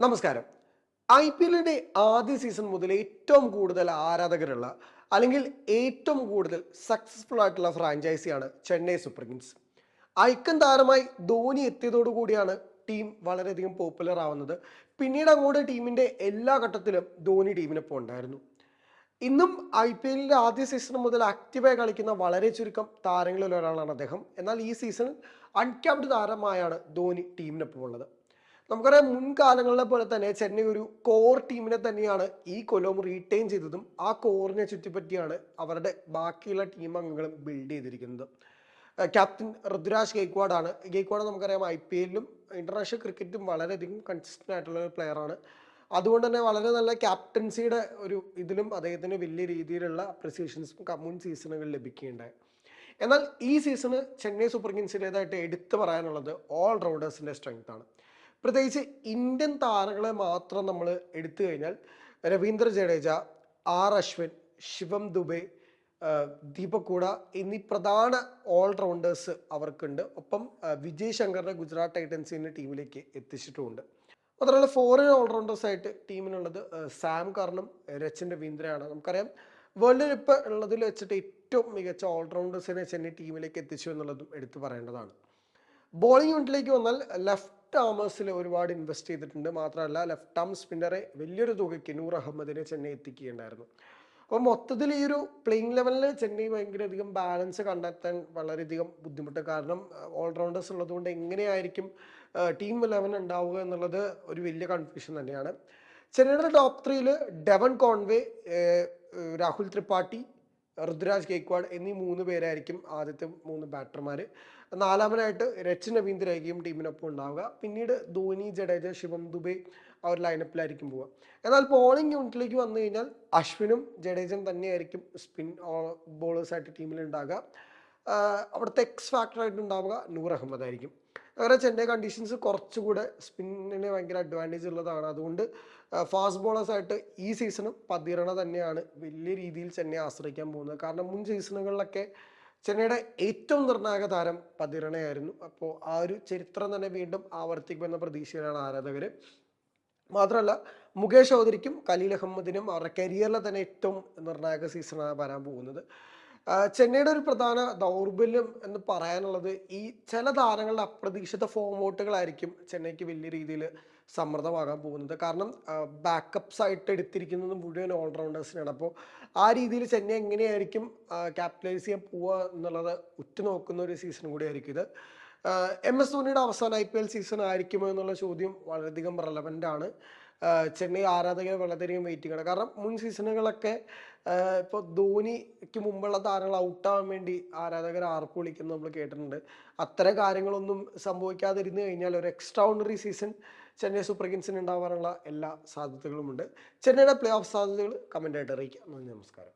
നമസ്കാരം. IPLന്റെ ആദ്യ സീസൺ മുതൽ ഏറ്റവും കൂടുതൽ ആരാധകരുള്ള അല്ലെങ്കിൽ ഏറ്റവും കൂടുതൽ സക്സസ്ഫുൾ ആയിട്ടുള്ള ഫ്രാഞ്ചൈസിയാണ് ചെന്നൈ സൂപ്പർ കിങ്സ്. ഐക്കൺ താരമായി ധോണി എത്തിയതോടുകൂടിയാണ് ടീം വളരെയധികം പോപ്പുലർ ആവുന്നത്. പിന്നീട് അങ്ങോട്ട് ടീമിന്റെ എല്ലാ ഘട്ടത്തിലും ധോണി ടീമിനൊപ്പം ഉണ്ടായിരുന്നു. ഇന്നും IPLന്റെ ആദ്യ സീസൺ മുതൽ ആക്റ്റീവായി കളിക്കുന്ന വളരെ ചുരുക്കം താരങ്ങളിൽ ഒരാളാണ് അദ്ദേഹം. എന്നാൽ ഈ സീസണിൽ അൺക്യാപ്ഡ് താരമായാണ് ധോണി ടീമിനൊപ്പം ഉള്ളത്. നമുക്കറിയാം, മുൻകാലങ്ങളിലെ പോലെ തന്നെ ചെന്നൈ ഒരു കോർ ടീമിനെ തന്നെയാണ് ഈ കൊല്ലവും റീറ്റെയിൻ ചെയ്തതും ആ കോറിനെ ചുറ്റിപ്പറ്റിയാണ് അവരുടെ ബാക്കിയുള്ള ടീം അംഗങ്ങളും ബിൽഡ് ചെയ്തിരിക്കുന്നത്. ക്യാപ്റ്റൻ ഋതുരാജ് ഗെയ്ക്വാഡാണ്. ഗെയ്ക്വാഡ് നമുക്കറിയാം IPLലും ഇന്റർനാഷണൽ ക്രിക്കറ്റും വളരെയധികം കൺസിസ്റ്റന്റ് ആയിട്ടുള്ള ഒരു പ്ലെയറാണ്. അതുകൊണ്ട് തന്നെ വളരെ നല്ല ക്യാപ്റ്റൻസിയുടെ ഒരു ഇതിലും അദ്ദേഹത്തിന് വലിയ രീതിയിലുള്ള അപ്രിസിയേഷൻസും മുൻ സീസണുകളിൽ ലഭിക്കുകയുണ്ടായി. എന്നാൽ ഈ സീസണ് ചെന്നൈ സൂപ്പർ കിങ്സിൻ്റെതായിട്ട് എടുത്തു പറയാനുള്ളത് ഓൾ റൗണ്ടേഴ്സിൻ്റെ സ്ട്രെങ്ത് ആണ്. പ്രത്യേകിച്ച് ഇന്ത്യൻ താരങ്ങളെ മാത്രം നമ്മൾ എടുത്തു കഴിഞ്ഞാൽ രവീന്ദ്ര ജഡേജ, അശ്വിൻ, ശിവം ദുബെ, ദീപക് കൂട എന്നീ പ്രധാന ഓൾറൗണ്ടേഴ്സ് അവർക്കുണ്ട്. ഒപ്പം വിജയ് ശങ്കറിനെ ഗുജറാത്ത് ടൈറ്റൻസിൻ്റെ ടീമിലേക്ക് എത്തിച്ചിട്ടുമുണ്ട്. മാത്രമല്ല ഫോറിൻ ഓൾറൗണ്ടേഴ്സ് ആയിട്ട് ടീമിനുള്ളത് സാം കർണും രച്ചിൻ രവീന്ദ്രയാണ്. നമുക്കറിയാം, വേൾഡിൽ ഇപ്പോൾ ഉള്ളതിൽ വെച്ചിട്ട് ഏറ്റവും മികച്ച ഓൾറൗണ്ടേഴ്സിനെ ചെന്നൈ ടീമിലേക്ക് എത്തിച്ചു എന്നുള്ളതും എടുത്തു പറയേണ്ടതാണ്. ബോളിംഗ് യൂണിറ്റിലേക്ക് വന്നാൽ ലെഫ്റ്റ് ആമേഴ്സിൽ ഒരുപാട് ഇൻവെസ്റ്റ് ചെയ്തിട്ടുണ്ട്. മാത്രമല്ല ലെഫ്റ്റ് ആം സ്പിന്നറെ വലിയൊരു തുകയ്ക്ക് നൂർ അഹമ്മദിനെ ചെന്നൈ എത്തിക്കുകയുണ്ടായിരുന്നു. അപ്പോൾ മൊത്തത്തിൽ ഈ ഒരു പ്ലേയിങ് ലെവലിൽ ചെന്നൈ ഭയങ്കരധികം ബാലൻസ് കണ്ടെത്താൻ വളരെയധികം ബുദ്ധിമുട്ട്. കാരണം ഓൾറൗണ്ടേഴ്സ് ഉള്ളതുകൊണ്ട് എങ്ങനെയായിരിക്കും ടീം 11 ഉണ്ടാവുക എന്നുള്ളത് ഒരു വലിയ കൺഫ്യൂഷൻ തന്നെയാണ്. ചെന്നൈയുടെ top 3 Devon Conway, Rahul Tripathi, Ruturaj Gaikwad എന്നീ 3 പേരായിരിക്കും ആദ്യത്തെ 3 ബാറ്റർമാർ. നാലാമനായിട്ട് രച്ചിൻ രവീന്ദ്രയായിരിക്കും ടീമിനൊപ്പം ഉണ്ടാവുക. പിന്നീട് ധോണി, ജഡേജ, ശിവം ദുബെ ആ ഒരു ലൈനപ്പിലായിരിക്കും പോവുക. എന്നാൽ ബോളിംഗ് യൂണിറ്റിലേക്ക് വന്നു കഴിഞ്ഞാൽ അശ്വിനും ജഡേജയും തന്നെയായിരിക്കും സ്പിൻ ബോളേഴ്സായിട്ട് ടീമിൽ ഉണ്ടാകുക. അവിടുത്തെ എക്സ് ഫാക്ടറായിട്ട് ഉണ്ടാവുക നൂർ അഹമ്മദ് ആയിരിക്കും. അങ്ങനെ ചെന്നൈ കണ്ടീഷൻസ് കുറച്ചുകൂടെ സ്പിന്നിന് ഭയങ്കര അഡ്വാൻറ്റേജ് ഉള്ളതാണ്. അതുകൊണ്ട് ഫാസ്റ്റ് ബോളേഴ്സായിട്ട് ഈ സീസണും പതിരണ തന്നെയാണ് വലിയ രീതിയിൽ ചെന്നൈ ആശ്രയിക്കാൻ പോകുന്നത്. കാരണം മുൻ സീസണുകളിലൊക്കെ ചെന്നൈയുടെ ഏറ്റവും നിർണായക താരം പതിരണയായിരുന്നു. അപ്പോൾ ആ ഒരു ചരിത്രം തന്നെ വീണ്ടും ആവർത്തിക്കുമെന്ന പ്രതീക്ഷയിലാണ് ആരാധകർ. മാത്രമല്ല, മുകേഷ് ചൗധരിക്കും ഖലീൽ അഹമ്മദിനും അവരുടെ കരിയറിലെ തന്നെ ഏറ്റവും നിർണായക സീസണാണ് വരാൻ പോകുന്നത്. ചെന്നൈയുടെ ഒരു പ്രധാന ദൗർബല്യം എന്ന് പറയാനുള്ളത് ഈ ചില താരങ്ങളുടെ അപ്രതീക്ഷിത ഫോം ഔട്ടുകളായിരിക്കും ചെന്നൈക്ക് വലിയ രീതിയിൽ സമ്മർദ്ദമാകാൻ പോകുന്നത്. കാരണം ബാക്കപ്സ് ആയിട്ട് എടുത്തിരിക്കുന്നത് മുഴുവൻ ഓൾറൗണ്ടേഴ്സിനാണ്. അപ്പോൾ ആ രീതിയിൽ ചെന്നൈ എങ്ങനെയായിരിക്കും ക്യാപിറ്റലൈസ് ചെയ്യാൻ പോവുക എന്നുള്ളത് ഉറ്റുനോക്കുന്ന ഒരു സീസൺ കൂടി ആയിരിക്കും ഇത്. MS ധോണിയുടെ അവസാന IPL സീസൺ ആയിരിക്കുമോ എന്നുള്ള ചോദ്യം വളരെയധികം റെലവൻ്റ് ആണ്. ചെന്നൈ ആരാധകർ വളരെയധികം വെയിറ്റ് ചെയ്യണം. കാരണം മുൻ സീസണുകളൊക്കെ ഇപ്പോൾ ധോണിക്ക് മുമ്പുള്ള താരങ്ങൾ ഔട്ടാവാൻ വേണ്ടി ആരാധകർ ആർപ്പ് വിളിക്കുന്നത് നമ്മൾ കേട്ടിട്ടുണ്ട്. അത്തരം കാര്യങ്ങളൊന്നും സംഭവിക്കാതിരുന്നു കഴിഞ്ഞാൽ ഒരു extraordinary season Chennai super കിങ്സിന് ഉണ്ടാവാനുള്ള എല്ലാ സാധ്യതകളുമുണ്ട്. ചെന്നൈയുടെ പ്ലേ ഓഫ് സാധ്യതകൾ കമൻ്റായിട്ട് അറിയിക്കാം. നന്ദി, നമസ്കാരം.